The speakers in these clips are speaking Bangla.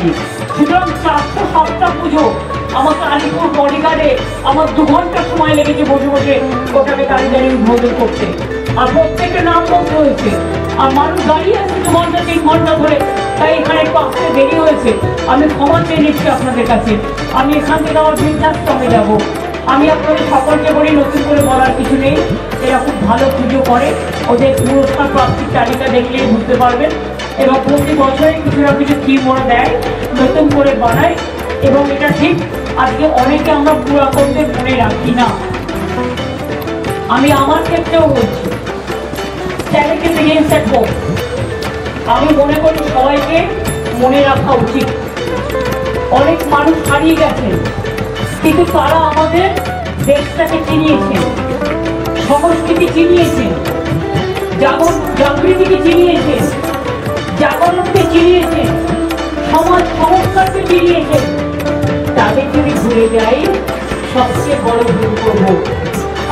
থাকি। সুতরাং 407টা পুজো আমাকে আলিপুর বডিগার্ডে আমার 2 ঘন্টা সময় লেগেছে বসে বসে ওটাকে কারিগরি উদ্বোধন করতে। আর প্রত্যেকের নাম বলতে হয়েছে, আর মানুষ দাঁড়িয়ে আছে 2 ঘন্টা 3 ঘন্টা ধরে, তাই এখানে একটু আসতে দেরি হয়েছে। আমি ক্ষমা চেয়ে নিচ্ছি আপনাদের কাছে। আমি এখান থেকে আমার বৃদ্ধাশ্রমে যাব। আমি আপনাদের সকলকে বলি, নতুন করে বলার কিছু নেই, এরা খুব ভালো পুজো করে। ওদের পুরস্কার প্রাপ্তির তালিকা দেখলেই বুঝতে পারবেন। এবং প্রতি বছরে কিছু না কিছু থিম ওরা দেয়, নতুন করে বানায়। এবং এটা ঠিক, আজকে অনেকে আমরা পুরাতনদের মনে রাখি না। আমি আমার ক্ষেত্রেও বলছি, আমি মনে করি সবাইকে মনে রাখা উচিত। অনেক মানুষ হারিয়ে গেছে, কিন্তু তারা আমাদের দেশটাকে চিনিয়েছে, সংস্কৃতি চিনিয়েছে, জাগৃতিকে চিনিয়েছে, জাগরণকে চিনিয়েছে, সমাজ সংস্কারকে চিনিয়েছে। তাদের যদি ভুলে যাই, সবচেয়ে বড় ভুল করবো।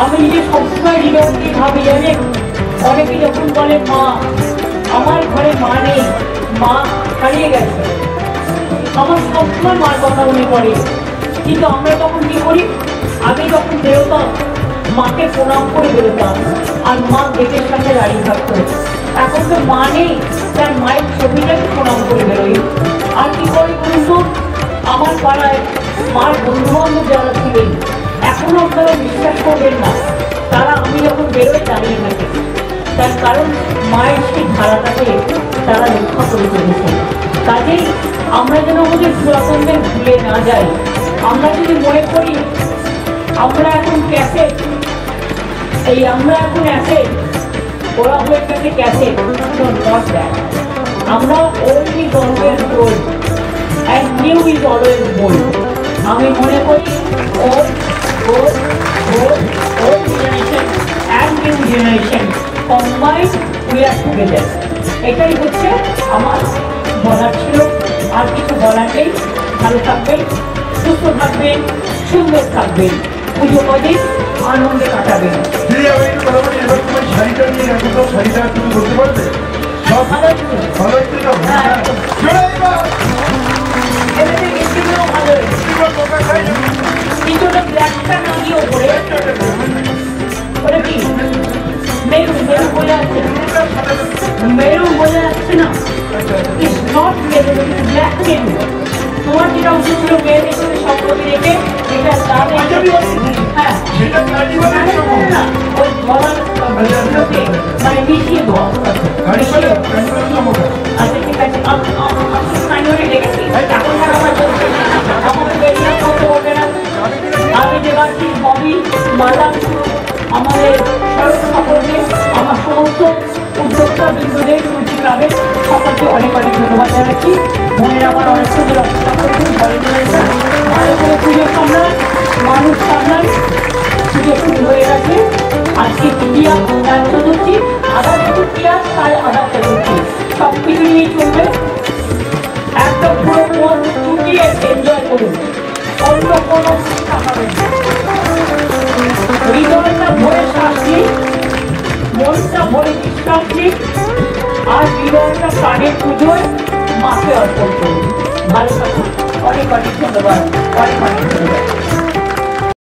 আমি নিজে সবসময় হৃদয়কে ভাবি, জানেন, অনেকে যখন বলে মা, আমার ঘরে মা নেই, মা হারিয়ে গেছে, আমার সবসময় মার কথা মনে পড়ে। কিন্তু আমরা তখন কি করি, আগে যখন বেরোতাম মাকে প্রণাম করে বেরোতাম, আর মা গেটের সামনে দাঁড়িয়ে থাকতো। এখন তো মা নেই, তার মায়ের ছবিটাকে প্রণাম করে বেরোই। আর কি করে কিন্তু আমার পাড়ায় মার বন্ধু বান্ধব যারা ছিলেন, এখনো আপনারা বিশ্বাস করবেন না, তারা আমি যখন বেরোই দাঁড়িয়ে থাকে। তার কারণ মায়ের সেই ধারাটাকে তারা রক্ষা করে চলেছে। কাজেই আমরা যেন আমাদের পুরাতনদের ভুলে না যাই। আমরা যদি মনে করি আমরা এখন ক্যাসেট, আমরা এখন অ্যাসেট, ওরা হয়ে গেছে ক্যাসেট, আমরা old is always gold and new is always gold. আমি মনে করি old generation and new generation combined we are together. এটাই হচ্ছে আমার বলার ছিল। আর কিছু বলার নেই। ভালো থাকবেন, সুস্থ থাকবেন, সুন্দর থাকবেন, পুজো কদিন আনন্দে কাটাবেন। শাড়িটা নিয়ে একদম শাড়িটা তুমি বলতে পারবে? সব ভালো ভালো কিছুটা ব্ল্যাকটা নামিয়ে ওপরে ওটা কি মেরুন মেরুন বোঝা যাচ্ছে, মেরুন বোঝা যাচ্ছে না, it's not maroon, it's black maroon. তোমার যেটা উচিত ছিল মেয়েদের সাথে সম্পত্তি রেখে এটা তাদের হ্যাঁ না ওই গলার লোকে মানে মিশিয়ে দেওয়া। আচ্ছা ঠিক আছে, আমি দেখেছি এখন আমার চলছে, আমাকে বেরিয়ে করতে বলবে না। আমি দেবাচ্ছি ববি মালাংশু আমাদের সড়ক সকলকে, আমার সমস্ত উদ্যোক্তা বিন্দুদের রুচি ক্লাবের সকলকে অনেক অনেক ধন্যবাদ জানাচ্ছি। মনের আমার অনেক সুন্দর অপেক্ষা করছি, ভালো করে পুজো সামলান, মানুষ সামলান। পুজো শুরু হয়ে গেছে, আজকে তৃতীয়া গান চতুর্থী, আধার চতুর্থিয়া কাল আধার চতুর্থী, সব কিছু নিয়ে চলবে। একদম পুরো মন চুটিয়ে এনজয় করুন, অন্য কোনো শিক্ষা পাবেন। হৃদয়টা ভরে শাস্তি, মনটা ভরে বিশ্বাসী, আর হৃদয়টা প্রাণের পুজোয় মাকে অর্পণ করুন। ভালো থাকুন, অনেক অনেক ধন্যবাদ, অনেক অনেক ধন্যবাদ।